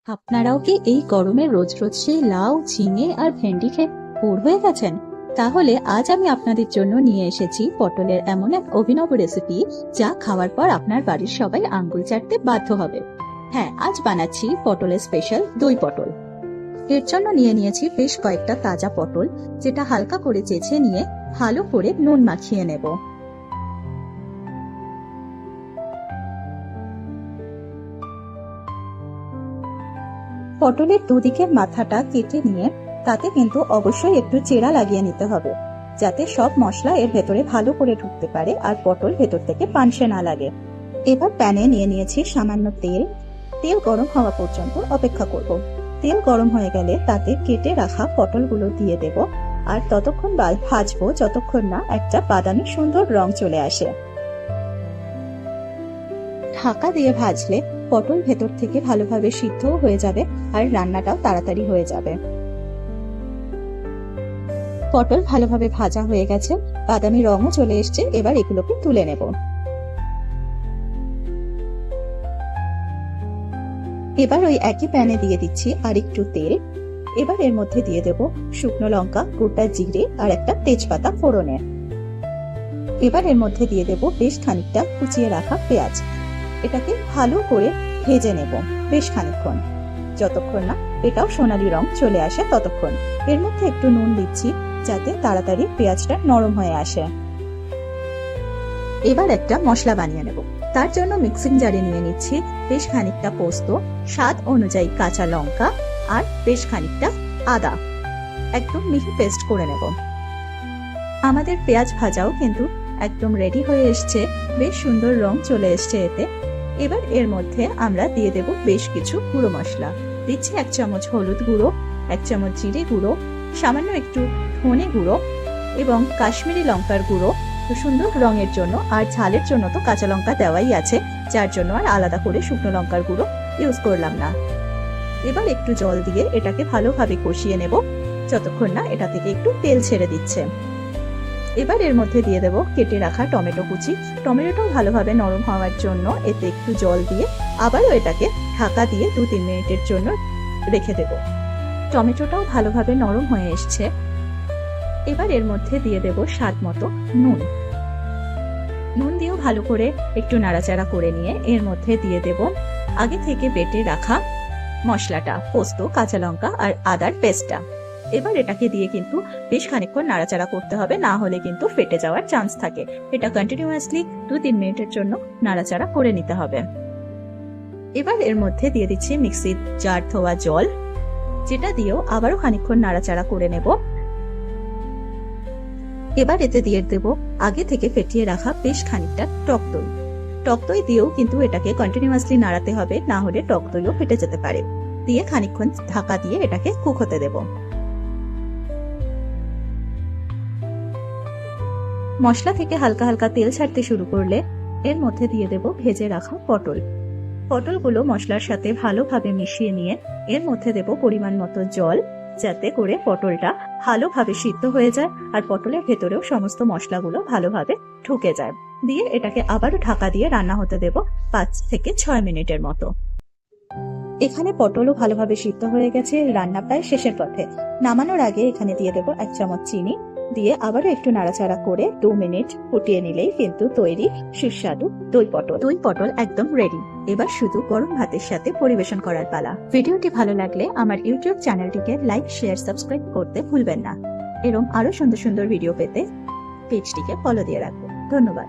আপনারাও কি এই গরমে রোজ রোজ সেই লাউ, ঝিঙে আর ভেন্ডি খেয়ে বোর হয়ে গেছেন? তাহলে আজ আমি আপনাদের জন্য নিয়ে এসেছি পটলের এমন এক অভিনব রেসিপি যা খাওয়ার পর আপনার বাড়ির সবাই আঙ্গুল চাটতে বাধ্য হবে। হ্যাঁ, আজ বানাচ্ছি পটলের স্পেশাল দই পটল। এর জন্য নিয়ে নিয়েছি বেশ কয়েকটা তাজা পটল, যেটা হালকা করে চেঁচে নিয়ে ভালো করে নুন মাখিয়ে নেব। পটলের দুদিকের মাথাটা কেটে নিয়ে তাতে কিন্তু অবশ্যই একটু চেরা লাগিয়ে নিতে হবে, যাতে সব মশলা এর ভেতরে ভালো করে ঢুকতে পারে আর পটল ভেতর থেকে পানসে না লাগে। এবার প্যানে নিয়ে নিয়েছি সামান্য তেল। তেল গরম হওয়া পর্যন্ত অপেক্ষা করব। তেল গরম হয়ে গেলে তাতে কেটে রাখা পটলগুলো দিয়ে দেব আর ততক্ষণ ভাজবো যতক্ষণ না একটা বাদামি সুন্দর রং চলে আসে। ঢাকা দিয়ে ভাজলে পটল ভেতর থেকে ভালোভাবে সিদ্ধ হয়ে যাবে আর রান্নাটাও তাড়াতাড়ি হয়ে যাবে। পটল ভালোভাবে ভাজা হয়ে গেছে, বাদামি রঙও চলে এসেছে। এবার এগুলোকে তুলে নেব। এবার ওই একই প্যানে দিয়ে দিচ্ছি আর একটু তেল। এবার এর মধ্যে দিয়ে দেব শুকনো লঙ্কা, গোটা জিরে আর একটা তেজপাতা ফোড়নে। এবার এর মধ্যে দিয়ে দেব বেশ খানিকটা কুচিয়ে রাখা পেঁয়াজ। এটাকে ভালো করে ভেজে নেব বেশ খানিকক্ষণ, যতক্ষণ না এটাও সোনালী রং চলে আসে ততক্ষণ। এর মধ্যে একটু নুন দিচ্ছি যাতে তাড়াতাড়ি পেঁয়াজটা নরম হয়ে আসে। এবার একটা মশলা বানিয়ে নেব। তার জন্য মিক্সিং জারে নিয়ে নিচ্ছি বেশ খানিকটা পোস্ত, স্বাদ অনুযায়ী কাঁচা লঙ্কা আর বেশ খানিকটা আদা। একদম মিহি পেস্ট করে নেব। আমাদের পেঁয়াজ ভাজাও কিন্তু একদম রেডি হয়ে এসছে, বেশ সুন্দর রং চলে এসছে এতে। এবার এর মধ্যে আমরা দিয়ে দেব বেশ কিছু গুঁড়ো মশলা। দিচ্ছি 1 চামচ হলুদ গুঁড়ো, 1 চামচ জিরে গুঁড়ো, সামান্য একটু ধনে গুঁড়ো এবং কাশ্মীরি লঙ্কার গুঁড়ো সুন্দর রঙের জন্য। আর ঝালের জন্য তো কাঁচা লঙ্কা দেওয়াই আছে, যার জন্য আর আলাদা করে শুকনো লঙ্কার গুঁড়ো ইউজ করলাম না। এবার একটু জল দিয়ে এটাকে ভালোভাবে কষিয়ে নেব যতক্ষণ না এটা থেকে একটু তেল ছেড়ে দিচ্ছে। এবার এর মধ্যে দিয়ে দেব কেটে রাখা টমেটো কুচি। টমেটোটাও ভালোভাবে নরম হওয়ার জন্য এতে একটু জল দিয়ে আবারও এটাকে ঢাকা দিয়ে 2-3 মিনিটের জন্য রেখে দেব। টমেটোটাও ভালোভাবে নরম হয়ে এসছে। এবার এর মধ্যে দিয়ে দেব স্বাদ মতো নুন। নুন দিয়েও ভালো করে একটু নাড়াচাড়া করে নিয়ে এর মধ্যে দিয়ে দেব আগে থেকে বেটে রাখা মশলাটা, পোস্ত, কাঁচা লঙ্কা আর আদার পেস্টটা। এবার এটাকে দিয়ে কিন্তু বেশ খানিকক্ষণ নাড়াচাড়া করতে হবে, না হলে কিন্তু ফেটে যাওয়ার চান্স থাকে। এটা কন্টিনিউয়াসলি 2-3 মিনিটের জন্য নাড়াচাড়া করে নিতে হবে। এবার এর মধ্যে দিয়ে দিচ্ছি মিক্সির জার ধোয়া জল, যেটা দিয়েও আবারও খানিকক্ষণ নাড়াচাড়া করে নেব। এবার এতে দিয়ে দেব আগে থেকে ফেটিয়ে রাখা বেশ খানিকটা টক দই। টক দই দিয়েও কিন্তু এটাকে কন্টিনিউয়াসলি নাড়াতে হবে, না হলে টক দইও ফেটে যেতে পারে। দিয়ে খানিকক্ষণ ঢাকা দিয়ে এটাকে কুক হতে দেব। মশলা থেকে হালকা হালকা তেল ছাড়তে শুরু করলে এর মধ্যে দিয়ে দেব ভেজে রাখা পটল। পটলগুলো মশলার সাথে ভালোভাবে মিশিয়ে নিয়ে এর মধ্যে দেব পরিমাণ মতো জল, যাতে করে পটলটা ভালোভাবে সিদ্ধ হয়ে যায় আর পটলের ভেতরেও সমস্ত মশলাগুলো ভালোভাবে ঢুকে যায়। দিয়ে এটাকে আবারও ঢাকা দিয়ে রান্না হতে দেব 5 থেকে 6 মিনিটের মতো। এখানে পটলও ভালোভাবে সিদ্ধ হয়ে গেছে, রান্না প্রায় শেষের পথে। নামানোর আগে এখানে দিয়ে দেব 1 চামচ চিনি, দিয়ে আবারও একটু নাড়াচাড়া করে 2 মিনিট ফুটিয়ে নিলেই কিন্তু তৈরি সুস্বাদু দই পটল। দই পটল একদম রেডি। এবার শুধু গরম ভাতের সাথে পরিবেশন করার পালা। ভিডিওটি ভালো লাগলে আমার ইউটিউব চ্যানেলটিকে লাইক, শেয়ার, সাবস্ক্রাইব করতে ভুলবেন না। এরকম আরো সুন্দর সুন্দর ভিডিও পেতে পেজটিকে ফলো দিয়ে রাখবেন। ধন্যবাদ।